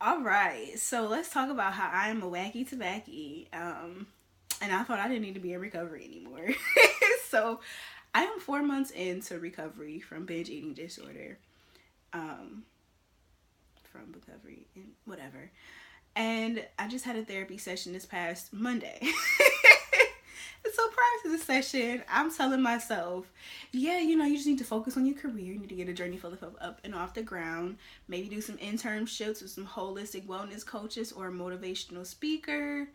All right, so let's talk about how I am a wacky tobacco. And I thought I didn't need to be in recovery anymore. So I am 4 months into recovery from binge eating disorder, um, from recovery and whatever. And I just had a therapy session this past Monday. And so prior to the session, I'm telling myself, yeah, you just need to focus on your career. You need to get a journey full of up and off the ground. Maybe do some internships with some holistic wellness coaches or a motivational speaker,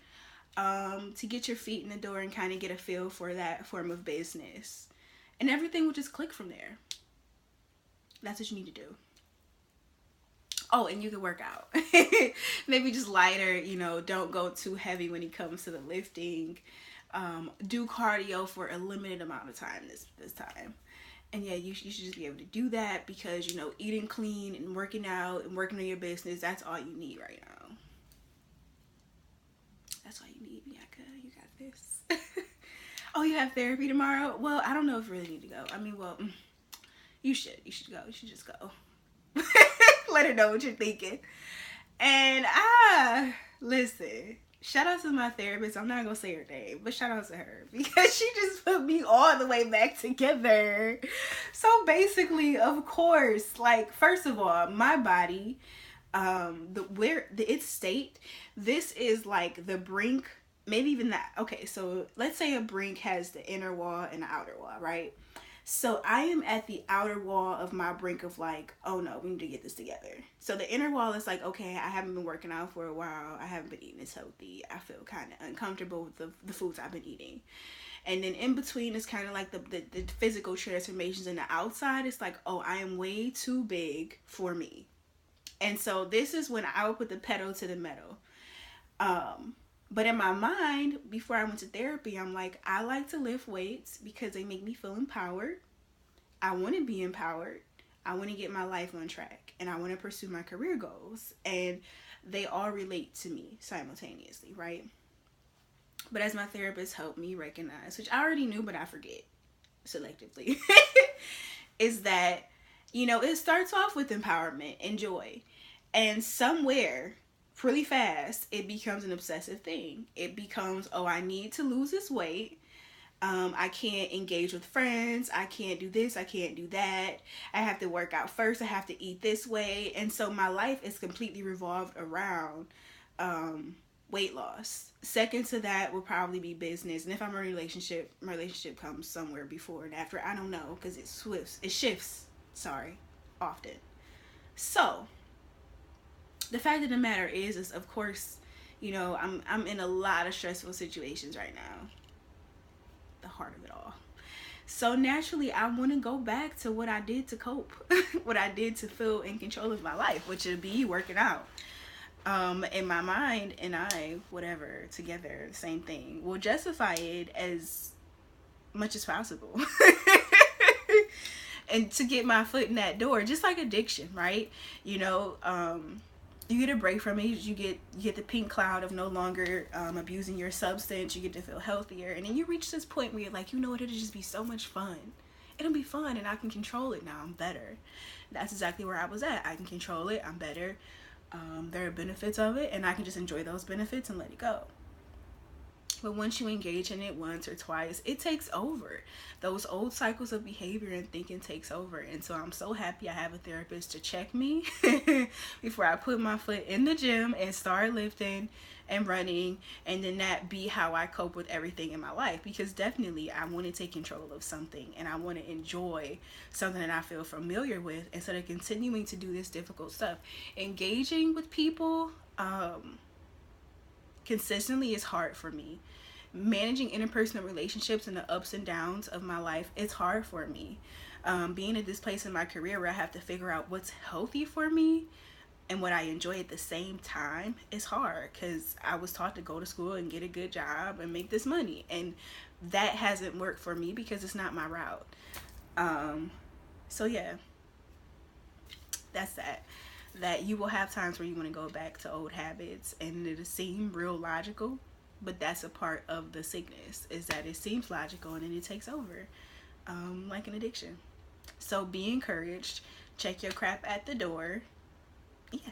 to get your feet in the door and kind of get a feel for that form of business. And everything will just click from there. That's what you need to do. Oh, and you can work out. Maybe just lighter, don't go too heavy when it comes to the lifting. Do cardio for a limited amount of time this time. And yeah, you should just be able to do that because, eating clean and working out and working on your business, that's all you need right now. That's all you need, Bianca. You got this. Oh, you have therapy tomorrow? Well, I don't know if you really need to go. I mean, well, you should. You should go. You should just go. Let her know what you're thinking. And listen, shout out to my therapist. I'm not gonna say her name, but shout out to her because she just put me all the way back together. So basically, of course, like, first of all, my body, its state, this is like the brink, maybe even that. Okay, so let's say a brink has the inner wall and the outer wall, right? So I am at the outer wall of my brink of like, oh no, we need to get this together. So the inner wall is like, okay, I haven't been working out for a while. I haven't been eating as healthy. I feel kind of uncomfortable with the foods I've been eating. And then in between is kind of like the physical transformations. And the outside is like, oh, I am way too big for me. And so this is when I would put the pedal to the metal. But in my mind, before I went to therapy, I'm like, I like to lift weights because they make me feel empowered. I want to be empowered. I want to get my life on track. And I want to pursue my career goals. And they all relate to me simultaneously, right? But as my therapist helped me recognize, which I already knew, but I forget selectively, is that, it starts off with empowerment and joy. And somewhere really fast, it becomes an obsessive thing. It becomes, oh, I need to lose this weight. I can't engage with friends. I can't do this. I can't do that. I have to work out first. I have to eat this way. And so my life is completely revolved around weight loss. Second to that will probably be business. And if I'm in a relationship, my relationship comes somewhere before and after. I don't know because it shifts, often. So the fact of the matter is of course, I'm in a lot of stressful situations right now. The heart of it all. So naturally, I want to go back to what I did to cope, what I did to feel in control of my life, which would be working out. In my mind and I, whatever, together, same thing. Will justify it as much as possible. And to get my foot in that door, just like addiction, right? You get a break from it. You get the pink cloud of no longer abusing your substance. You get to feel healthier, and then you reach this point where you're like, it'll just be so much fun. It'll be fun, and I can control it now. I'm better. That's exactly where I was at. I can control it. I'm better. There are benefits of it, and I can just enjoy those benefits and let it go. But once you engage in it once or twice, it takes over. Those old cycles of behavior and thinking takes over. And so I'm so happy I have a therapist to check me before I put my foot in the gym and start lifting and running, and then that be how I cope with everything in my life. Because definitely I want to take control of something and I want to enjoy something that I feel familiar with instead of continuing to do this difficult stuff. Engaging with people consistently is hard for me. Managing interpersonal relationships and the ups and downs of my life is hard for me. Being at this place in my career where I have to figure out what's healthy for me and what I enjoy at the same time is hard because I was taught to go to school and get a good job and make this money, and that hasn't worked for me because it's not my route. So yeah, that's that you will have times where you want to go back to old habits and it'll seem real logical, but that's a part of the sickness, is that it seems logical and then it takes over, like an addiction. So be encouraged. Check your crap at the door. Yeah.